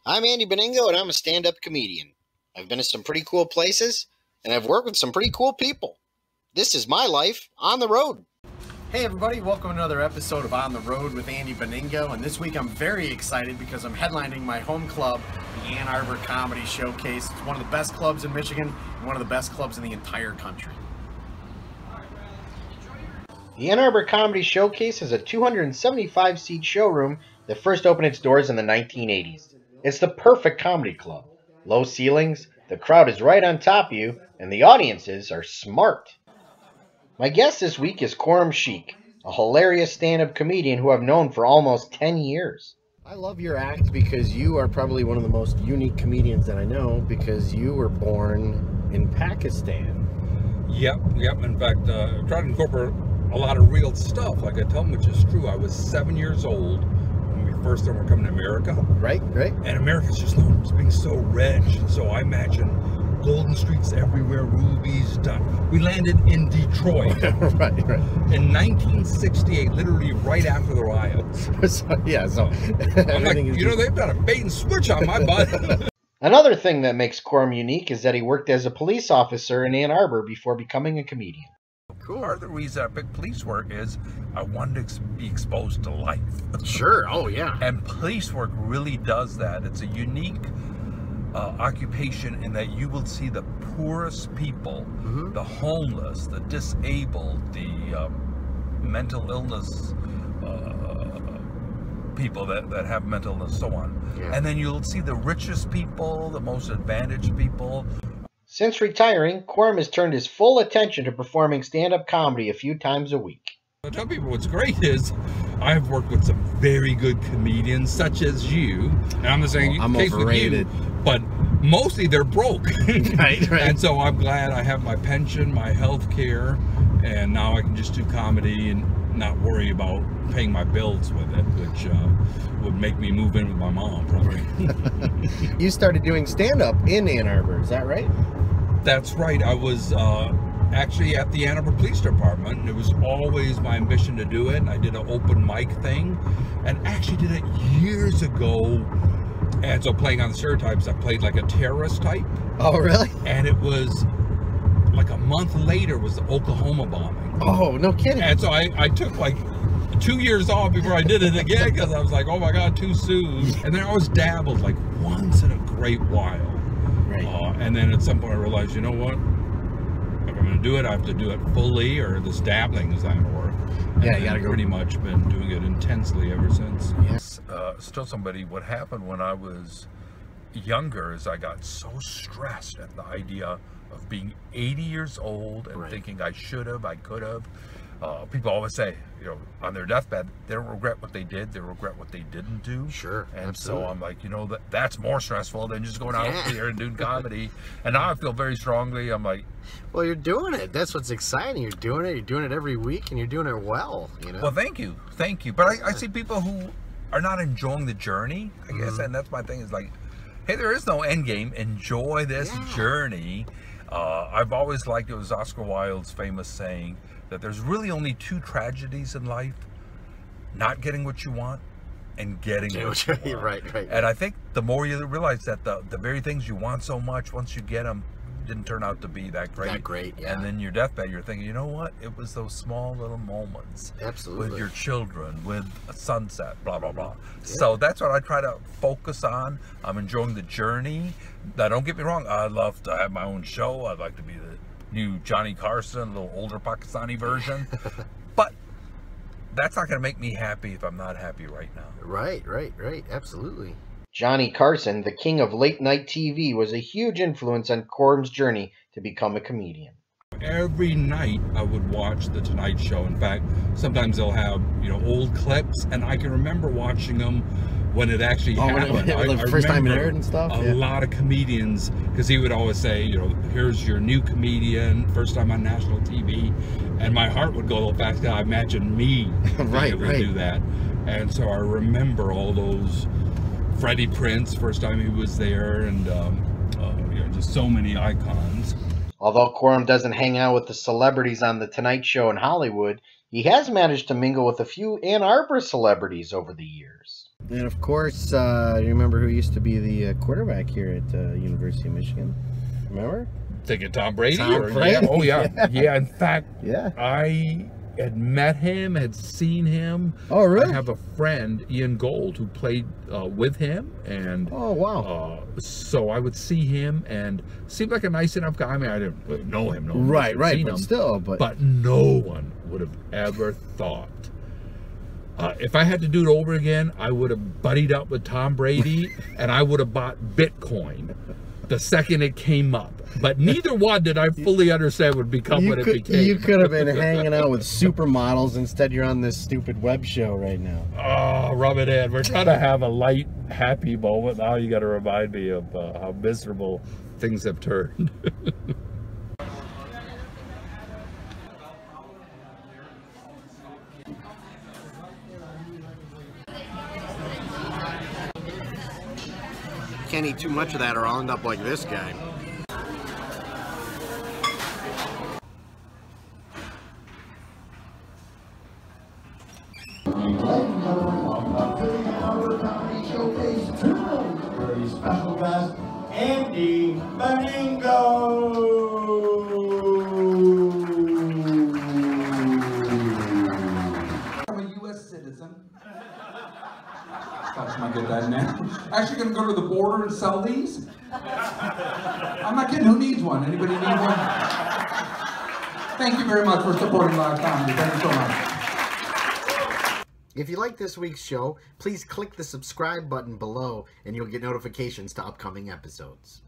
I'm Andy Beningo, and I'm a stand-up comedian. I've been to some pretty cool places, and I've worked with some pretty cool people. This is my life on the road. Hey everybody, welcome to another episode of On the Road with Andy Beningo, and this week I'm very excited because I'm headlining my home club, the Ann Arbor Comedy Showcase. It's one of the best clubs in Michigan and one of the best clubs in the entire country. The Ann Arbor Comedy Showcase is a 275-seat showroom that first opened its doors in the 1980s. It's the perfect comedy club. Low ceilings, the crowd is right on top of you, and the audiences are smart. My guest this week is Khurum Shiekh, a hilarious stand-up comedian who I've known for almost 10 years. I love your act because you are probably one of the most unique comedians that I know because you were born in Pakistan. Yep. In fact, I try to incorporate a lot of real stuff, like I tell them, which is true. I was 7 years old when we first started coming to America. Right. And America's just known as being so rich. So I imagine golden streets everywhere, rubies. We landed in Detroit. right. In 1968, literally right after the riots. I'm like, they've got a bait and switch on my butt. Another thing that makes Khurum unique is that he worked as a police officer in Ann Arbor before becoming a comedian. Cool. Part of the reason I picked police work is I wanted to be exposed to life. Sure. Oh, yeah. And police work really does that. It's a unique occupation in that you will see the poorest people, the homeless, the disabled, the mental illness people that have mental illness, so on. Yeah. And then you'll see the richest people, the most advantaged people. Since retiring, Khurum has turned his full attention to performing stand-up comedy a few times a week. I tell people what's great is I've worked with some very good comedians, such as you. And I'm not saying I'm overrated, but mostly they're broke. Right. And so I'm glad I have my pension, my health care, and now I can just do comedy and not worry about paying my bills with it, which would make me move in with my mom, probably. You started doing stand-up in Ann Arbor, is that right? That's right. I was actually at the Ann Arbor Police Department, and it was always my ambition to do it. And I did an open mic thing, and actually did it years ago. And so, playing on the stereotypes, I played like a terrorist type. Oh, really? And it was like a month later was the Oklahoma bombing. Oh, no kidding. And so I took like 2 years off before I did it again, because I was like, oh my God, too soon. And then I always dabbled like once in a great while. Right. And then at some point I realized, you know what? If I'm going to do it, I have to do it fully, or this dabbling is not going to work. Yeah, you got to go. Pretty much been doing it intensely ever since. Yes. Tell somebody what happened when I was younger is I got so stressed at the idea of being 80 years old and thinking I should have, I could have. People always say, on their deathbed, they don't regret what they did, they regret what they didn't do. Sure, and absolutely. So I'm like, that's more stressful than just going out there and doing comedy. And now I feel very strongly, I'm like, well, you're doing it. That's what's exciting. You're doing it every week, and you're doing it well, Well, thank you. But I see people who are not enjoying the journey, I guess, and that's my thing, is like, hey, there is no end game. Enjoy this journey. I've always liked, it was Oscar Wilde's famous saying that there's really only two tragedies in life: not getting what you want and getting what you want. Right. And I think the more you realize that the very things you want so much, once you get them, didn't turn out to be that great. And then your deathbed, you're thinking, you know what? It was those small little moments. Absolutely. With your children, with a sunset, blah, blah, blah. Yeah. So that's what I try to focus on. I'm enjoying the journey. Now, don't get me wrong. I'd love to have my own show. I'd like to be the new Johnny Carson, a little older Pakistani version. But that's not going to make me happy if I'm not happy right now. Right. Absolutely. Johnny Carson, the king of late-night TV, was a huge influence on Khurum's journey to become a comedian. Every night I would watch The Tonight Show. In fact, sometimes they'll have, old clips, and I can remember watching them when it actually happened. The first time it aired and stuff? A lot of comedians, because he would always say, here's your new comedian, first time on national TV. And my heart would go a little fast, because I imagined me being able to do that. And so I remember all those. Freddie Prinze, first time he was there, and just so many icons. Although Khurum doesn't hang out with the celebrities on The Tonight Show in Hollywood, he has managed to mingle with a few Ann Arbor celebrities over the years. And of course, you remember who used to be the quarterback here at University of Michigan? Remember? Thinking Tom Brady? Tom or, Brady. Yeah. Oh, yeah. Yeah. Yeah, in fact, Yeah. I had met him, had seen him. Oh, really? I have a friend, Ian Gold, who played with him. And Oh, wow. so I would see him, and seemed like a nice enough guy. I mean, I didn't really know him. Right, seen but him, still. But no one would have ever thought. If I had to do it over again, I would have buddied up with Tom Brady, and I would have bought Bitcoin the second it came up. But neither one did I fully understand would become what it became. You could have been hanging out with supermodels. Instead, you're on this stupid web show right now. Oh, rub it in. We're trying to have a light, happy moment. Now you got to remind me of how miserable things have turned. Can't eat too much of that or I'll end up like this guy. Very special guest, Andy Beningo. I'm a U.S. citizen. Thought you might get that now. Actually going to go to the border and sell these? I'm not kidding. Who needs one? Anybody need one? Thank you very much for supporting Live Comedy. Thank you so much. If you like this week's show, please click the subscribe button below and you'll get notifications to upcoming episodes.